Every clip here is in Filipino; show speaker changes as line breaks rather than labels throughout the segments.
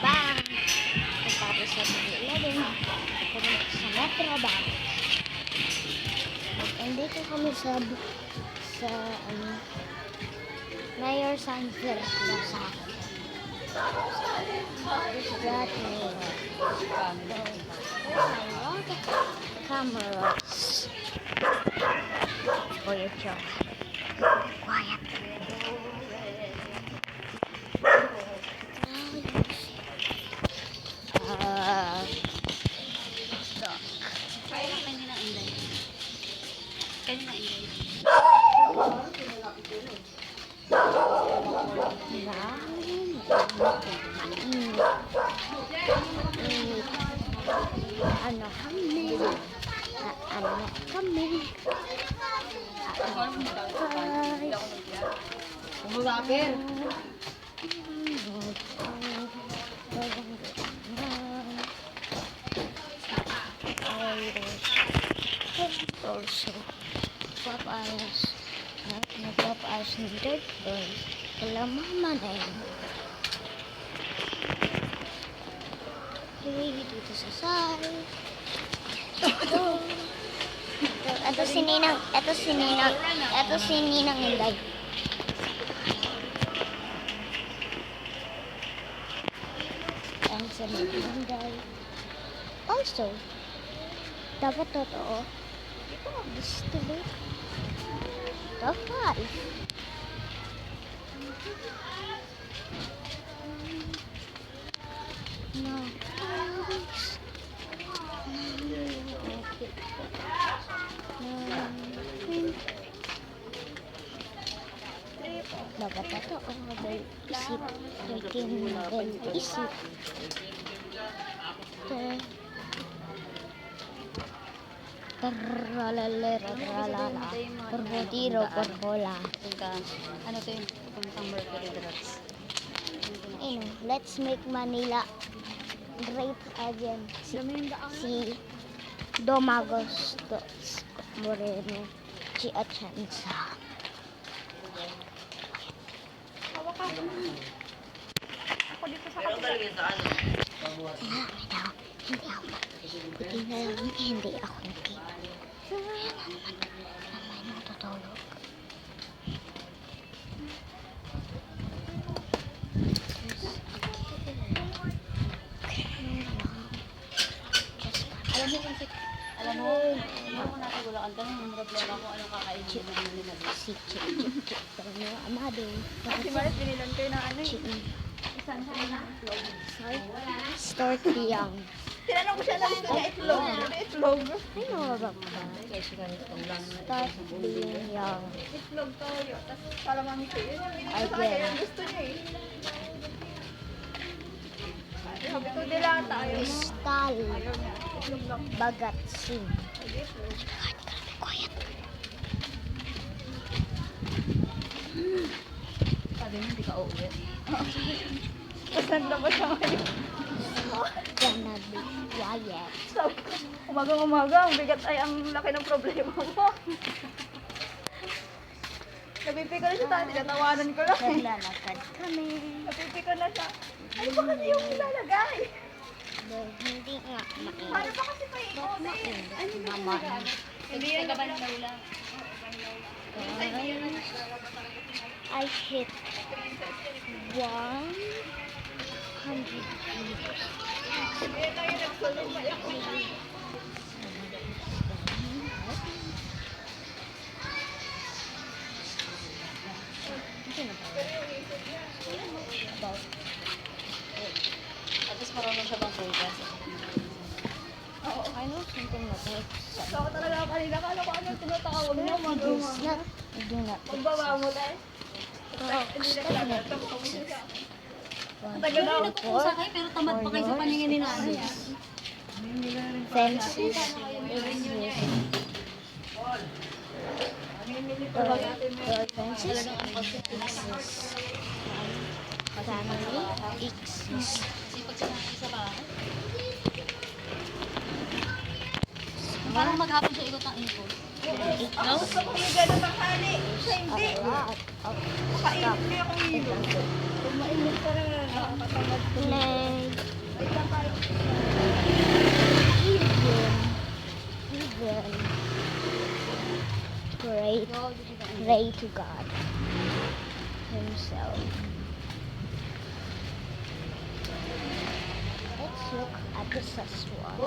bang tapos sa 11 pumunta sa Metro Bank. Andito kami sa Mayor Sanfer sa that mayor. A lot of cameras for your job. Quiet. Ano kami?
Umulapir.
Also, nagpapaayos ng third floor. Wala mama na yun. Okay, dito sa side. Ito si Ninang Inday. Ang si Ninang Inday. Also, dapat totoo. Gusto mo? Top 5. No. Dapat totoo. Isip. Isip. Portiro, porbola.
Ano to yung puntang Mercury Drugs?
Let's make Manila great again. Si Domagos Moreno, si Atienza.
Ako dito sa kapila.
Hindi ako nakita. Mamay na matutulog.
Alam mo, nasa Bulacan kami, yung problema ko anong kakainin mo nila.
Si Chip. Pero mga amado.
Si Maris, binilan kayo ng ano
Chip.
Isang sa na itlog.
Start young.
Tinanong ko siya na gusto niya itlog. Itlog.
Ay, mababak ka. Start being young.
Itlog toyo. Tapos kalamansi. Yun yung binili
Ay,
ko sa kanya.
yeah.
Yung gusto niya eh. Sabi ko dilata.
Kristal.
Ayaw niya. Itlog lang.
Bagatsin.
Itlog.
Quiet.
Sabi mo, hindi ka uuwi. Tapos naglabas siya ngayon.
Gonna be quiet.
Sabi ko, umagang-umaga, ang bigat ay ang laki ng problema mo. Napipikon na siya tayo, tinatawanan ko lang eh.
Naglalakad kami.
Napipikon na siya. Ano ba kasi yung ilalagay?
Dahil hindi nga
Paano
mainit.
ba kasi pa ikaw?
Mainit naman.
Hindi yan naman lang.
I hit 100 meters.
Tapos marunong siya bang focus?
Oo, I know something like that.
So ako talaga kanina, kala ko ano tinatawag niya,
I do not
magbawa mo tayo. Hindi na talaga, tapos siya. Tagal na ako po sa kayo, pero tamad pa kayo sa paningin ni nanay.
fences. Fences exist. Family exists.
Sipag siya natin sa bahay. Parang maghapon siya ikot ang ikot. No?
Gusto kong higa ng tanghali. Siya hindi.
A lot of
Kain,
stuff.
hindi akong hilo. Kung mainit ka na, nakakatamad ko.
Leg.
Wait lang tayo.
Even pray to God Himself. Let's look at the Saswan.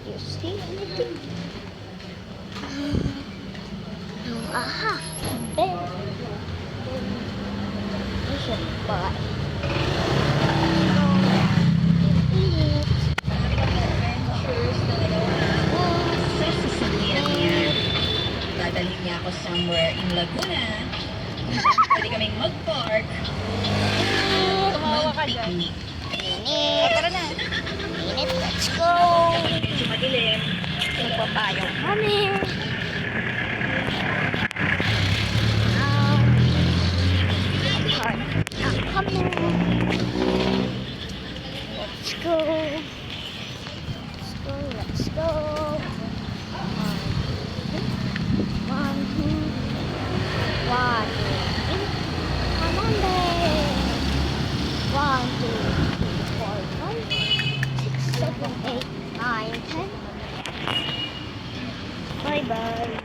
You see anything? Aha! Bed. We should buy. Eat.
Adventures talaga. Sa sasakyan niya. Dadalhin niya ako somewhere in Laguna. Pwede kaming mag-park. Mag-picnic.
Init.
Tara na.
Init. Let's go.
Medyo madilim. Nagpapayong.
Kami. Coming. Let's go. Let's go. Let's go. One, two, one, two, come on there. 1, 2, 3, 4, 5, 6, 7, 8, 9, 10. Bye bye.